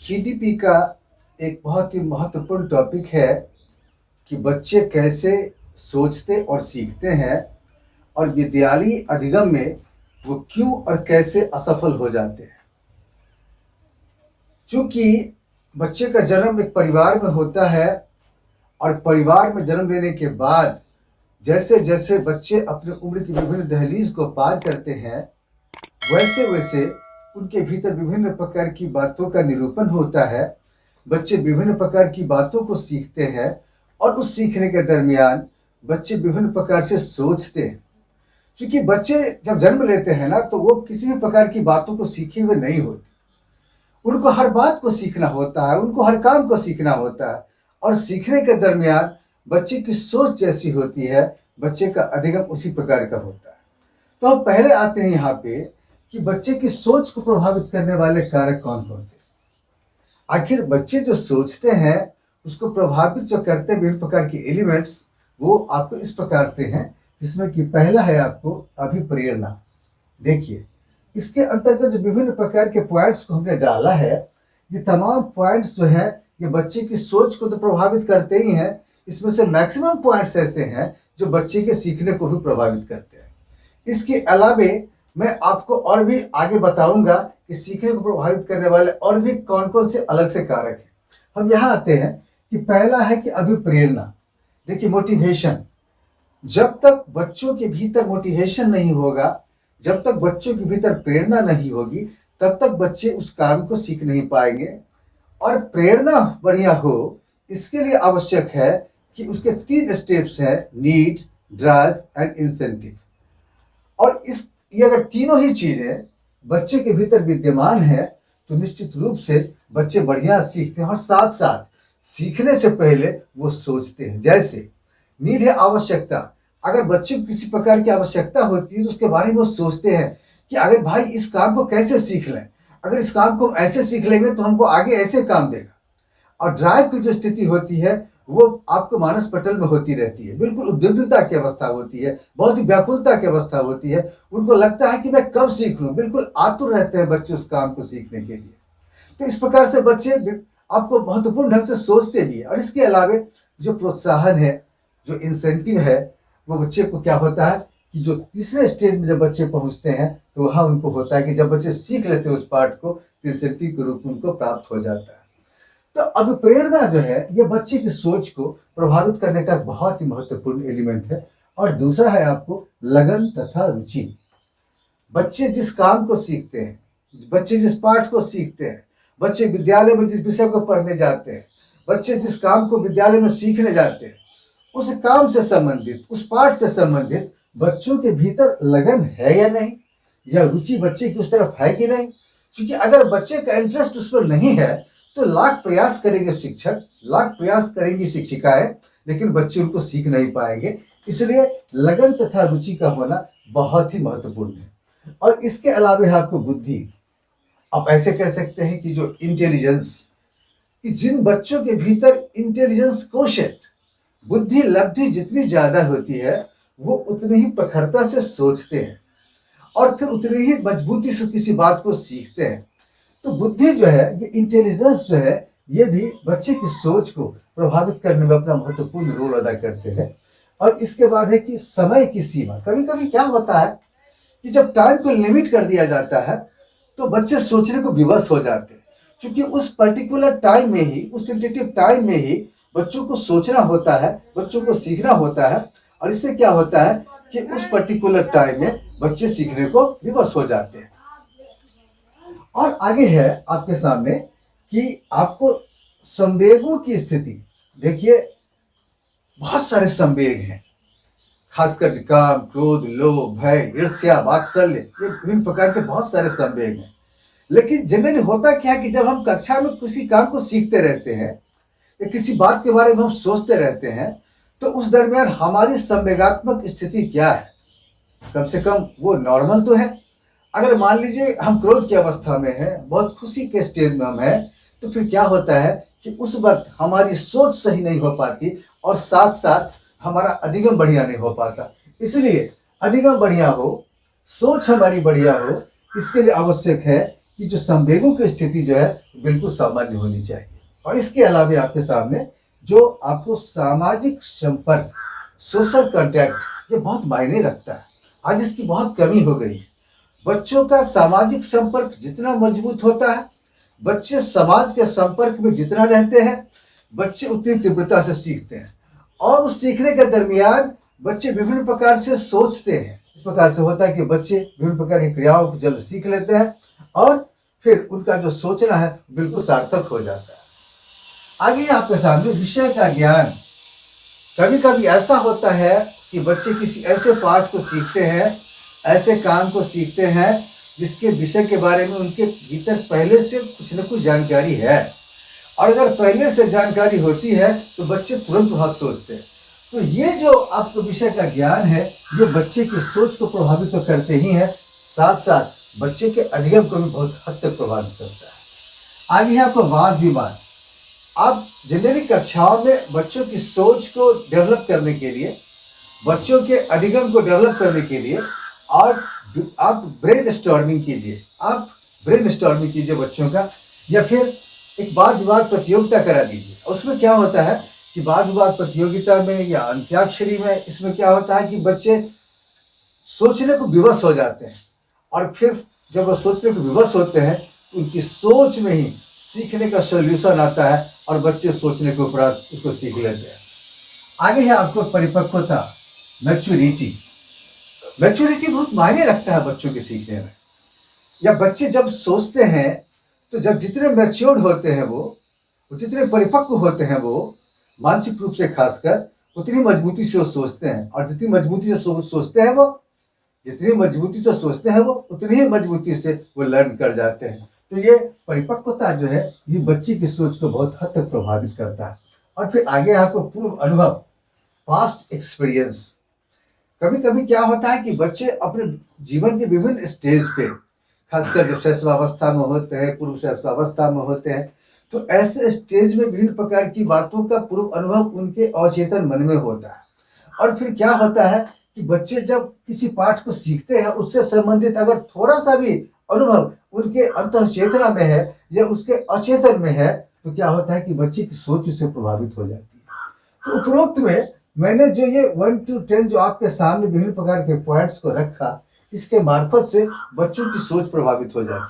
CDP का एक बहुत ही महत्वपूर्ण टॉपिक है कि बच्चे कैसे सोचते और सीखते हैं और विद्यालयी अधिगम में वो क्यों और कैसे असफल हो जाते हैं। चूंकि बच्चे का जन्म एक परिवार में होता है और परिवार में जन्म लेने के बाद जैसे जैसे बच्चे अपने उम्र की विभिन्न दहलीज को पार करते हैं, वैसे वैसे उनके भीतर विभिन्न प्रकार की बातों का निरूपण होता है। बच्चे विभिन्न प्रकार की बातों को सीखते हैं और उस सीखने के दरमियान बच्चे विभिन्न प्रकार से सोचते हैं। क्योंकि बच्चे जब जन्म लेते हैं ना, तो वो किसी भी प्रकार की बातों को सीखे हुए नहीं होते। उनको हर बात को सीखना होता है, उनको हर काम को सीखना होता है और सीखने के दरमियान बच्चे की सोच जैसी होती है, बच्चे का अधिगम उसी प्रकार का होता है। तो हम पहले आते हैं यहाँ पे कि बच्चे की सोच को प्रभावित करने वाले कारक कौन कौन से। आखिर बच्चे जो सोचते हैं उसको प्रभावित जो करते हैं विभिन्न प्रकार के एलिमेंट्स, वो आपको इस प्रकार से हैं, जिसमें कि पहला है आपको अभिप्रेरणा। देखिए, इसके अंतर्गत जो विभिन्न प्रकार के पॉइंट्स को हमने डाला है, ये तमाम पॉइंट्स जो है ये बच्चे की सोच को तो प्रभावित करते ही हैं। इसमें से मैक्सिमम पॉइंट्स ऐसे हैं जो बच्चे के सीखने को भी प्रभावित करते हैं। इसके अलावे मैं आपको और भी आगे बताऊंगा कि सीखने को प्रभावित करने वाले और भी कौन कौन से अलग से कारक हैं। हम यहाँ आते हैं कि पहला है कि अभिप्रेरणा। देखिए, मोटिवेशन। जब तक बच्चों के भीतर मोटिवेशन नहीं होगा, जब तक बच्चों के भीतर प्रेरणा नहीं होगी, तब तक बच्चे उस काम को सीख नहीं पाएंगे। और प्रेरणा बढ़िया हो, इसके लिए आवश्यक है कि उसके 3 स्टेप्स हैं: नीड, ड्राइव एंड इंसेंटिव। और ये अगर तीनों ही चीजें बच्चे के भीतर विद्यमान है तो निश्चित रूप से बच्चे बढ़िया सीखते हैं और साथ साथ सीखने से पहले वो सोचते हैं। जैसे नीड है, आवश्यकता। अगर बच्चे को किसी प्रकार की आवश्यकता होती है तो उसके बारे में वो सोचते हैं कि अगर भाई इस काम को कैसे सीख लें, अगर इस काम को ऐसे सीख लेंगे तो हमको आगे ऐसे काम देगा। और ड्राइव की जो स्थिति होती है वो आपको मानस पटल में होती रहती है, बिल्कुल उद्विग्नता की अवस्था होती है, बहुत ही व्याकुलता की अवस्था होती है। उनको लगता है कि मैं कब सीख लूं, बिल्कुल आतुर रहते हैं बच्चे उस काम को सीखने के लिए। तो इस प्रकार से बच्चे आपको महत्वपूर्ण ढंग से सोचते भी है। और इसके अलावे जो प्रोत्साहन है, जो इंसेंटिव है, वो बच्चे को क्या होता है कि जो तीसरे स्टेज में जब बच्चे पहुंचते हैं तो वहाँ उनको होता है कि जब बच्चे सीख लेते हैं उस पार्ट को, तो इंसेंटिव के रूप में उनको प्राप्त हो जाता है। तो अभिप्रेरणा जो है ये बच्चे की सोच को प्रभावित करने का बहुत ही महत्वपूर्ण एलिमेंट है। और दूसरा है आपको लगन तथा रुचि। बच्चे जिस काम को सीखते हैं, बच्चे जिस पाठ को सीखते हैं, बच्चे विद्यालय में जिस विषय को पढ़ने जाते हैं, बच्चे जिस काम को विद्यालय में सीखने जाते हैं, उस काम से संबंधित, उस पाठ से संबंधित बच्चों के भीतर लगन है या नहीं, या रुचि बच्चे की उस तरफ है कि नहीं। क्योंकि अगर बच्चे का इंटरेस्ट उस पर नहीं है तो लाख प्रयास करेंगे शिक्षक, लाख प्रयास करेंगी शिक्षिकाएं, लेकिन बच्चे उनको सीख नहीं पाएंगे। इसलिए लगन तथा रुचि का होना बहुत ही महत्वपूर्ण है। और इसके अलावा आपको बुद्धि। आप ऐसे कह सकते हैं कि जो इंटेलिजेंस, कि जिन बच्चों के भीतर इंटेलिजेंस कोशेंट, बुद्धि लब्धि जितनी ज्यादा होती है, वो उतनी ही प्रखरता से सोचते हैं और फिर उतनी ही मजबूती से किसी बात को सीखते हैं। तो बुद्धि जो है, ये इंटेलिजेंस जो है, ये भी बच्चे की सोच को प्रभावित करने में अपना महत्वपूर्ण रोल अदा करते हैं। और इसके बाद है कि समय की सीमा। कभी कभी क्या होता है कि जब टाइम को लिमिट कर दिया जाता है तो बच्चे सोचने को विवश हो जाते हैं, क्योंकि उस पर्टिकुलर टाइम में ही, उस टेंटेटिव टाइम में ही बच्चों को सोचना होता है, बच्चों को सीखना होता है। और इससे क्या होता है कि उस पर्टिकुलर टाइम में बच्चे सीखने को विवश हो जाते हैं। और आगे है आपके सामने कि आपको संवेगों की स्थिति। देखिए, बहुत सारे संवेग हैं, खासकर काम, क्रोध, लोभ, भय, ईर्ष्या, वात्सल्य, ये विभिन्न प्रकार के बहुत सारे संवेग हैं। लेकिन जनरली होता क्या है कि जब हम कक्षा में किसी काम को सीखते रहते हैं या किसी बात के बारे में हम सोचते रहते हैं, तो उस दरमियान हमारी संवेगात्मक स्थिति क्या है, कम से कम वो नॉर्मल तो है। अगर मान लीजिए हम क्रोध की अवस्था में हैं, बहुत खुशी के स्टेज में हम हैं, तो फिर क्या होता है कि उस वक्त हमारी सोच सही नहीं हो पाती और साथ साथ हमारा अधिगम बढ़िया नहीं हो पाता। इसलिए अधिगम बढ़िया हो, सोच हमारी बढ़िया हो, इसके लिए आवश्यक है कि जो संवेगों की स्थिति जो है बिल्कुल सामान्य होनी चाहिए। और इसके अलावा आपके सामने जो आपको सामाजिक संपर्क, सोशल कॉन्टैक्ट, ये बहुत मायने रखता है। आज इसकी बहुत कमी हो गई है। बच्चों का सामाजिक संपर्क जितना मजबूत होता है, बच्चे समाज के संपर्क में जितना रहते हैं, बच्चे उतनी तीव्रता से सीखते हैं। और उस सीखने के दरमियान बच्चे विभिन्न प्रकार से सोचते हैं। इस प्रकार से होता है कि बच्चे विभिन्न प्रकार की क्रियाओं को जल्द सीख लेते हैं और फिर उनका जो सोचना है बिल्कुल सार्थक हो जाता है। आगे आपके सामने विषय का ज्ञान। कभी कभी ऐसा होता है कि बच्चे किसी ऐसे पाठ को सीखते हैं, ऐसे काम को सीखते हैं जिसके विषय के बारे में उनके भीतर पहले से कुछ न कुछ जानकारी है। और अगर पहले से जानकारी होती है तो बच्चे तुरंत वहाँ सोचते हैं। तो ये जो आपको विषय का ज्ञान है, ये बच्चे की सोच को प्रभावित तो करते ही है, साथ साथ बच्चे के अधिगम को भी बहुत हद तक प्रभावित करता है। आगे है आपको वाद विवाद। आप जेनेरिक कक्षाओं में बच्चों की सोच को डेवलप करने के लिए, बच्चों के अधिगम को डेवलप करने के लिए और आप ब्रेन स्टॉर्मिंग कीजिए बच्चों का, या फिर एक वाद विवाद प्रतियोगिता करा दीजिए। उसमें क्या होता है कि वाद विवाद प्रतियोगिता में या अंत्याक्षरी में, इसमें क्या होता है कि बच्चे सोचने को विवश हो जाते हैं और फिर जब वो सोचने को विवश होते हैं तो उनकी सोच में ही सीखने का सॉल्यूशन आता है और बच्चे सोचने के उपरांत उसको सीख लेते हैं। आगे है आपको परिपक्वता, मैच्योरिटी। मैच्योरिटी बहुत मायने रखता है बच्चों के सीखने में। या बच्चे जब सोचते हैं तो जब जितने मैच्योर्ड होते हैं वो जितने परिपक्व होते हैं, वो मानसिक रूप से खासकर, उतनी मजबूती से वो सोचते हैं। और जितनी मजबूती से सोचते हैं वो उतनी ही मजबूती से वो लर्न कर जाते हैं। तो ये परिपक्वता जो है ये बच्चे की सोच को बहुत हद तक प्रभावित करता है। और फिर आगे आपको पूर्व अनुभव, पास्ट एक्सपीरियंस। कभी कभी क्या होता है कि बच्चे अपने जीवन के विभिन्न स्टेज पे, खासकर जब शैशवावस्था में होते हैं, पूर्व शैशवावस्था में होते हैं, तो ऐसे स्टेज में विभिन्न प्रकार की बातों का पूर्व अनुभव उनके अचेतन मन में होता है। और फिर क्या होता है कि बच्चे जब किसी पाठ को सीखते हैं, उससे संबंधित अगर थोड़ा सा भी अनुभव उनके अंतःचेतना में है या उसके अचेतन में है, तो क्या होता है कि बच्चे की सोच उससे प्रभावित हो जाती है। तो उपरोक्त में मैंने जो ये 1 to 10 जो आपके सामने विभिन्न प्रकार के पॉइंट्स को रखा, इसके मार्फत से बच्चों की सोच प्रभावित हो जाती है।